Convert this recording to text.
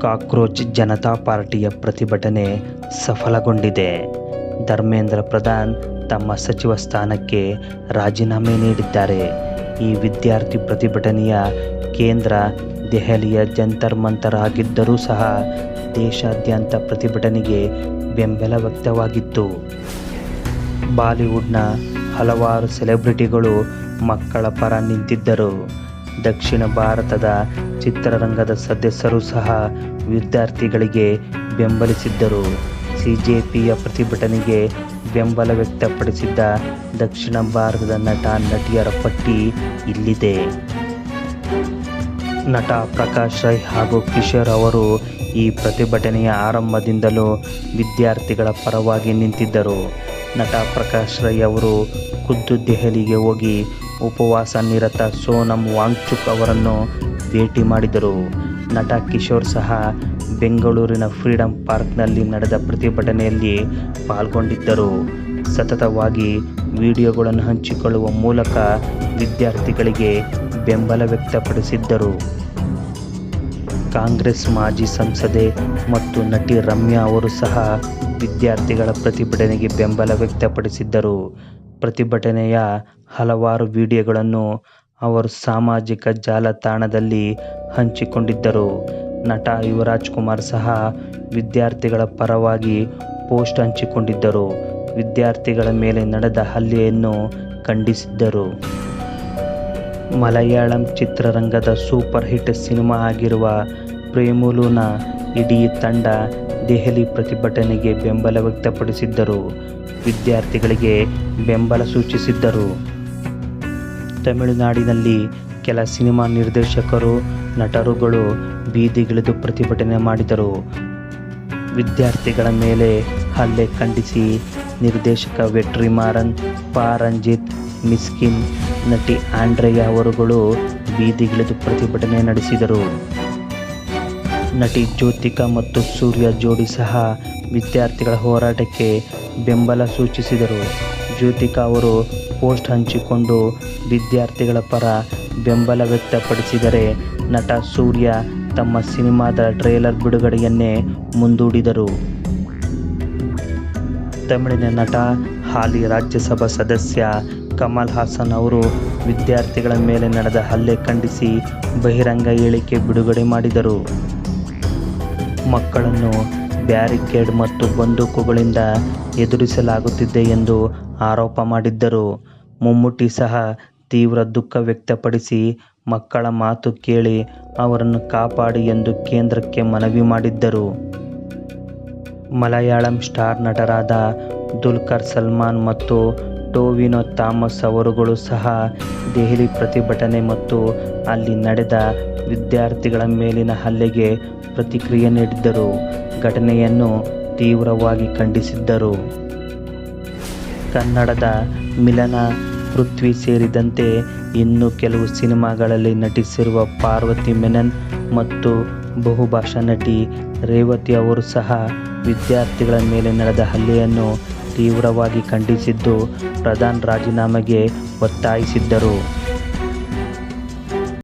Cockroach Janata ಪಾರ್ಟಿಯ ಪ್ರತಿಭಟನೆ ಸಫಲಗೊಂಡಿದೆ. ಧರ್ಮೇಂದ್ರ ಪ್ರಧಾನ್ ತಮ್ಮ ಸಚಿವ ಸ್ಥಾನಕ್ಕೆ ರಾಜೀನಾಮೆ ನೀಡಿದ್ದಾರೆ. ಈ ವಿದ್ಯಾರ್ಥಿ ಪ್ರತಿಭಟನೆಯ ಕೇಂದ್ರ ದೆಹಲಿಯ ಜಂತರ್ ಮಂತರ್ ಆಗಿದ್ದರೂ ಸಹ ದೇಶಾದ್ಯಂತ ಪ್ರತಿಭಟನೆಗೆ ಬೆಂಬಲ ವ್ಯಕ್ತವಾಗಿತ್ತು. ಬಾಲಿವುಡ್ನ ಹಲವಾರು ಸೆಲೆಬ್ರಿಟಿಗಳು ಮಕ್ಕಳ ಪರ ನಿಂತಿದ್ದರು. ದಕ್ಷಿಣ ಭಾರತದ ಚಿತ್ರರಂಗದ ಸದಸ್ಯರು ಸಹ ವಿದ್ಯಾರ್ಥಿಗಳಿಗೆ ಬೆಂಬಲಿಸಿದ್ದರು. ಸಿಜೆಪಿಯ ಪ್ರತಿಭಟನೆಗೆ ಬೆಂಬಲ ವ್ಯಕ್ತಪಡಿಸಿದ್ದ ದಕ್ಷಿಣ ಭಾರತದ ನಟ ನಟಿಯರ ಪಟ್ಟಿ ಇಲ್ಲಿದೆ. ನಟ ಪ್ರಕಾಶ್ ರೈ ಹಾಗೂ ಕಿಶೋರ್ ಅವರು ಈ ಪ್ರತಿಭಟನೆಯ ಆರಂಭದಿಂದಲೂ ವಿದ್ಯಾರ್ಥಿಗಳ ಪರವಾಗಿ ನಿಂತಿದ್ದರು. ನಟ ಪ್ರಕಾಶ್ ರೈ ಅವರು ಖುದ್ದು ದೆಹಲಿಗೆ ಹೋಗಿ ಉಪವಾಸ ನಿರತ ಸೋನಮ್ ವಾಂಗ್ಚುಕ್ ಅವರನ್ನು ಭೇಟಿ ಮಾಡಿದರು. ನಟ ಕಿಶೋರ್ ಸಹ ಬೆಂಗಳೂರಿನ ಫ್ರೀಡಂ ಪಾರ್ಕ್ನಲ್ಲಿ ನಡೆದ ಪ್ರತಿಭಟನೆಯಲ್ಲಿ ಪಾಲ್ಗೊಂಡಿದ್ದರು. ಸತತವಾಗಿ ವಿಡಿಯೋಗಳನ್ನು ಹಂಚಿಕೊಳ್ಳುವ ಮೂಲಕ ವಿದ್ಯಾರ್ಥಿಗಳಿಗೆ ಬೆಂಬಲ ವ್ಯಕ್ತಪಡಿಸಿದ್ದರು. ಕಾಂಗ್ರೆಸ್ ಮಾಜಿ ಸಂಸದೆ ಮತ್ತು ನಟಿ ರಮ್ಯಾ ಅವರು ಸಹ ವಿದ್ಯಾರ್ಥಿಗಳ ಪ್ರತಿಭಟನೆಗೆ ಬೆಂಬಲ ವ್ಯಕ್ತಪಡಿಸಿದ್ದರು. ಪ್ರತಿಭಟನೆಯ ಹಲವಾರು ವಿಡಿಯೋಗಳನ್ನು ಅವರು ಸಾಮಾಜಿಕ ಜಾಲತಾಣದಲ್ಲಿ ಹಂಚಿಕೊಂಡಿದ್ದರು. ನಟ ಯುವರಾಜ್ ಕುಮಾರ್ ಸಹ ವಿದ್ಯಾರ್ಥಿಗಳ ಪರವಾಗಿ ಪೋಸ್ಟ್ ಹಂಚಿಕೊಂಡಿದ್ದರು. ವಿದ್ಯಾರ್ಥಿಗಳ ಮೇಲೆ ನಡೆದ ಹಲ್ಲೆಯನ್ನು ಖಂಡಿಸಿದ್ದರು. ಮಲಯಾಳಂ ಚಿತ್ರರಂಗದ ಸೂಪರ್ ಹಿಟ್ ಸಿನಿಮಾ ಆಗಿರುವ ಪ್ರೇಮಲುನ ಇಡೀ ತಂಡ ದೆಹಲಿ ಪ್ರತಿಭಟನೆಗೆ ಬೆಂಬಲ ವ್ಯಕ್ತಪಡಿಸಿದ್ದರು. ವಿದ್ಯಾರ್ಥಿಗಳಿಗೆ ಬೆಂಬಲ ಸೂಚಿಸಿದ್ದರು. ತಮಿಳುನಾಡಿನಲ್ಲಿ ಕೆಲ ಸಿನಿಮಾ ನಿರ್ದೇಶಕರು, ನಟರುಗಳು ಬೀದಿಗಿಳಿದು ಪ್ರತಿಭಟನೆ ಮಾಡಿದರು. ವಿದ್ಯಾರ್ಥಿಗಳ ಮೇಲೆ ಹಲ್ಲೆ ಖಂಡಿಸಿ ನಿರ್ದೇಶಕ ವೆಟ್ರಿಮಾರನ್, ಪಾ ರಂಜಿತ್, ಮಿಸ್ಕಿನ್, ನಟಿ ಆಂಡ್ರೆಯಾ ಅವರುಗಳು ಬೀದಿಗಿಳಿದು ಪ್ರತಿಭಟನೆ ನಡೆಸಿದರು. ನಟಿ ಜ್ಯೋತಿಕಾ ಮತ್ತು ಸೂರ್ಯ ಜೋಡಿ ಸಹ ವಿದ್ಯಾರ್ಥಿಗಳ ಹೋರಾಟಕ್ಕೆ ಬೆಂಬಲ ಸೂಚಿಸಿದರು. ಜ್ಯೋತಿಕಾ ಅವರು ಪೋಸ್ಟ್ ಹಂಚಿಕೊಂಡು ವಿದ್ಯಾರ್ಥಿಗಳ ಪರ ಬೆಂಬಲ ವ್ಯಕ್ತಪಡಿಸಿದರೆ, ನಟ ಸೂರ್ಯ ತಮ್ಮ ಸಿನಿಮಾದ ಟ್ರೇಲರ್ ಬಿಡುಗಡೆಯನ್ನೇ ಮುಂದೂಡಿದರು. ತಮಿಳಿನ ನಟ, ಹಾಲಿ ರಾಜ್ಯಸಭಾ ಸದಸ್ಯ ಕಮಲ್ ಹಾಸನ್ ಅವರು ವಿದ್ಯಾರ್ಥಿಗಳ ಮೇಲೆ ನಡೆದ ಹಲ್ಲೆ ಖಂಡಿಸಿ ಬಹಿರಂಗ ಹೇಳಿಕೆ ಬಿಡುಗಡೆ ಮಾಡಿದರು. ಮಕ್ಕಳನ್ನು ಬ್ಯಾರಿಕೇಡ್ ಮತ್ತು ಬಂದೂಕುಗಳಿಂದ ಎದುರಿಸಲಾಗುತ್ತಿದೆ ಎಂದು ಆರೋಪ ಮಾಡಿದ್ದರು. ಮಮ್ಮೂಟಿ ಸಹ ತೀವ್ರ ದುಃಖ ವ್ಯಕ್ತಪಡಿಸಿ ಮಕ್ಕಳ ಮಾತು ಕೇಳಿ ಅವರನ್ನು ಕಾಪಾಡಿ ಎಂದು ಕೇಂದ್ರಕ್ಕೆ ಮನವಿ ಮಾಡಿದ್ದರು. ಮಲಯಾಳಂ ಸ್ಟಾರ್ ನಟರಾದ ದುಲ್ಕರ್ ಸಲ್ಮಾನ್ ಮತ್ತು ಟೊವಿನೋ ಥಾಮಸ್ ಅವರುಗಳು ಸಹ ದೆಹಲಿ ಪ್ರತಿಭಟನೆ ಮತ್ತು ಅಲ್ಲಿ ನಡೆದ ವಿದ್ಯಾರ್ಥಿಗಳ ಮೇಲಿನ ಹಲ್ಲೆಗೆ ಪ್ರತಿಕ್ರಿಯೆ ನೀಡಿದ್ದರು. ಘಟನೆಯನ್ನು ತೀವ್ರವಾಗಿ ಖಂಡಿಸಿದ್ದರು. ಕನ್ನಡದ ಮಿಲನ, ಪೃಥ್ವಿ ಸೇರಿದಂತೆ ಇನ್ನೂ ಕೆಲವು ಸಿನಿಮಾಗಳಲ್ಲಿ ನಟಿಸಿರುವ ಪಾರ್ವತಿ ಮೆನನ್ ಮತ್ತು ಬಹುಭಾಷಾ ನಟಿ ರೇವತಿ ಅವರು ಸಹ ವಿದ್ಯಾರ್ಥಿಗಳ ಮೇಲೆ ನಡೆದ ಹಲ್ಲೆಯನ್ನು ತೀವ್ರವಾಗಿ ಖಂಡಿಸಿದ್ದು, ಪ್ರಧಾನ್ ರಾಜೀನಾಮೆಗೆ ಒತ್ತಾಯಿಸಿದ್ದರು.